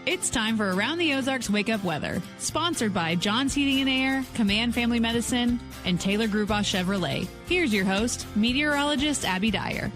It's time for Around the Ozarks Wake Up Weather, sponsored by John's Heating and Air, Command Family Medicine, and Taylor Grubaugh Chevrolet. Here's your host, meteorologist Abby Dyer.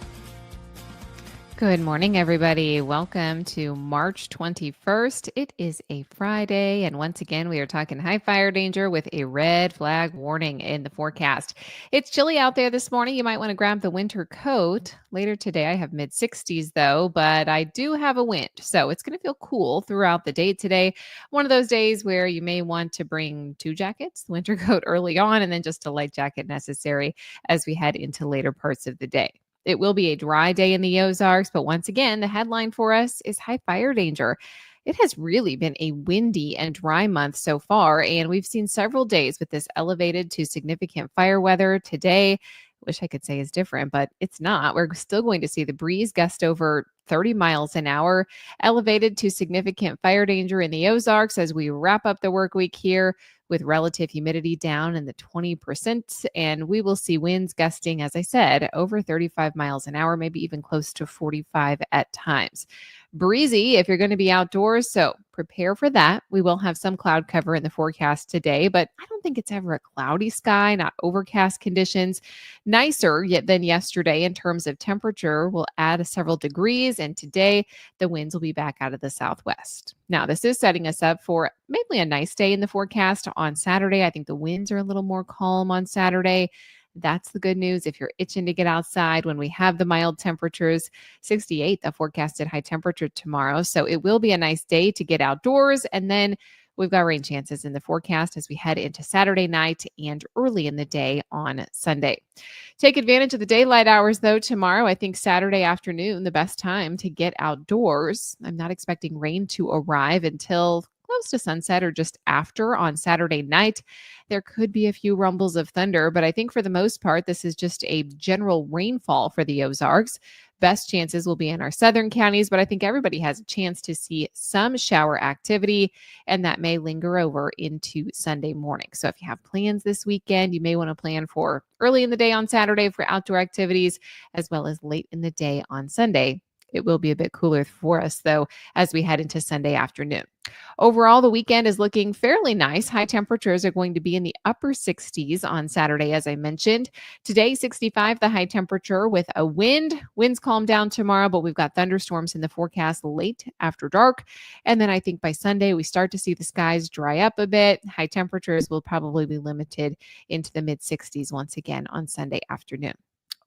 Good morning, everybody. Welcome to March 21st. It is a Friday, and once again, we are talking high fire danger with a red flag warning in the forecast. It's chilly out there this morning. You might want to grab the winter coat. Later today, I have mid-60s though, but I do have a wind, so it's going to feel cool throughout the day today. One of those days where you may want to bring two jackets, the winter coat early on, and then just a light jacket necessary as we head into later parts of the day. It will be a dry day in the Ozarks, but once again, the headline for us is high fire danger. It has really been a windy and dry month so far, and we've seen several days with this elevated to significant fire weather. Today, wish I could say is different, but it's not. We're still going to see the breeze gust over 30 miles an hour, elevated to significant fire danger in the Ozarks as we wrap up the work week here with relative humidity down in the 20%. And we will see winds gusting, as I said, over 35 miles an hour, maybe even close to 45 at times. Breezy if you're going to be outdoors, so prepare for that. We will have some cloud cover in the forecast today, but I don't think it's ever a cloudy sky, not overcast conditions. Nicer yet than yesterday in terms of temperature. We'll add several degrees, and today the winds will be back out of the southwest. Now, this is setting us up for mainly a nice day in the forecast on Saturday. I think the winds are a little more calm on Saturday. That's the good news if you're itching to get outside when we have the mild temperatures. 68, the forecasted high temperature tomorrow. So it will be a nice day to get outdoors. And then we've got rain chances in the forecast as we head into Saturday night and early in the day on Sunday. Take advantage of the daylight hours, though, tomorrow. I think Saturday afternoon, the best time to get outdoors. I'm not expecting rain to arrive until close to sunset or just after on Saturday night. There could be a few rumbles of thunder, but I think for the most part, this is just a general rainfall for the Ozarks. Best chances will be in our southern counties, but I think everybody has a chance to see some shower activity, and that may linger over into Sunday morning. So if you have plans this weekend, you may want to plan for early in the day on Saturday for outdoor activities, as well as late in the day on Sunday. It will be a bit cooler for us, though, as we head into Sunday afternoon. Overall, the weekend is looking fairly nice. High temperatures are going to be in the upper 60s on Saturday, as I mentioned. Today, 65, the high temperature with a wind. Winds calm down tomorrow, but we've got thunderstorms in the forecast late after dark. And then I think by Sunday, we start to see the skies dry up a bit. High temperatures will probably be limited into the mid-60s once again on Sunday afternoon.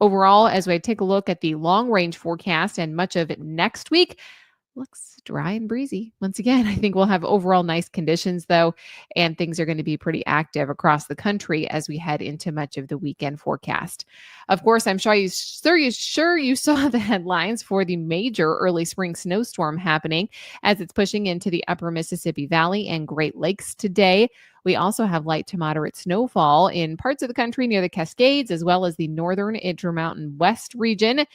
Overall, as we take a look at the long-range forecast and much of it next week, looks dry and breezy. Once again, I think we'll have overall nice conditions, though, and things are going to be pretty active across the country as we head into much of the weekend forecast. Of course, I'm sure you saw the headlines for the major early spring snowstorm happening as it's pushing into the upper Mississippi Valley and Great Lakes today. We also have light to moderate snowfall in parts of the country near the Cascades, as well as the northern Intermountain West region.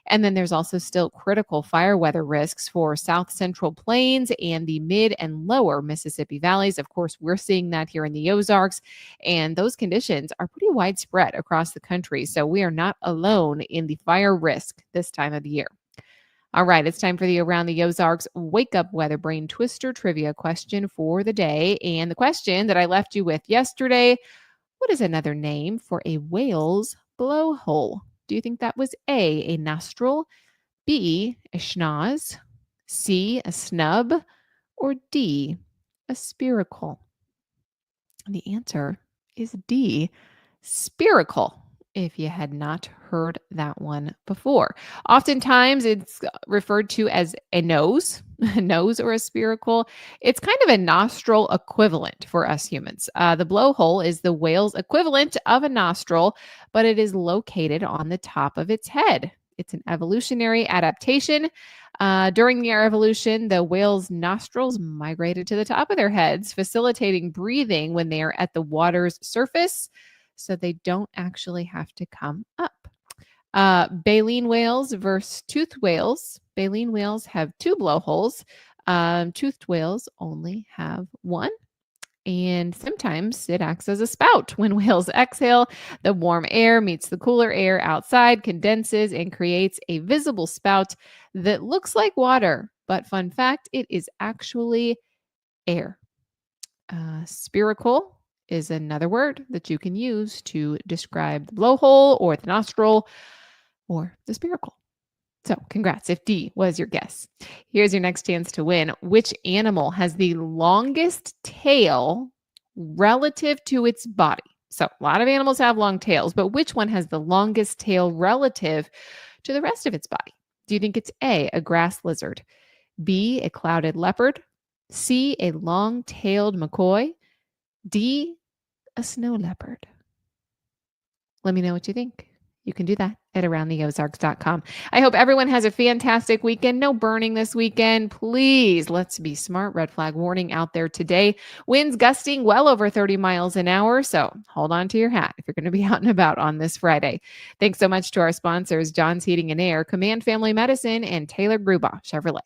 And then there's also still critical fire weather risks for South Central Plains and the mid and lower Mississippi valleys. Of course, we're seeing that here in the Ozarks, and those conditions are pretty widespread across the country. So we are not alone in the fire risk this time of the year. All right, it's time for the Around the Ozarks Wake Up Weather Brain Twister trivia question for the day. And the question that I left you with yesterday, what is another name for a whale's blowhole? Do you think that was A, a nostril, B, a schnoz, C, a snub, or D, a spiracle? The answer is D, spiracle, if you had not heard that one before. Oftentimes, it's referred to as a nose or a spiracle. It's kind of a nostril equivalent for us humans. The blowhole is the whale's equivalent of a nostril, but it is located on the top of its head. It's an evolutionary adaptation. During their evolution, the whale's nostrils migrated to the top of their heads, facilitating breathing when they are at the water's surface, so they don't actually have to come up. Baleen whales versus toothed whales. Baleen whales have two blowholes. Toothed whales only have one. And sometimes it acts as a spout. When whales exhale, the warm air meets the cooler air outside, condenses, and creates a visible spout that looks like water, but fun fact, it is actually air. Spherical is another word that you can use to describe the blowhole or the nostril or the spherical. So congrats if D was your guess. Here's your next chance to win. Which animal has the longest tail relative to its body? So a lot of animals have long tails, but which one has the longest tail relative to the rest of its body? Do you think it's A, grass lizard, B, a clouded leopard, C, a long-tailed McCoy, D, a snow leopard? Let me know what you think. You can do that at aroundtheozarks.com. I hope everyone has a fantastic weekend. No burning this weekend. Please, let's be smart. Red flag warning out there today. Winds gusting well over 30 miles an hour. So hold on to your hat if you're going to be out and about on this Friday. Thanks so much to our sponsors, John's Heating and Air, Command Family Medicine, and Taylor Grubaugh Chevrolet.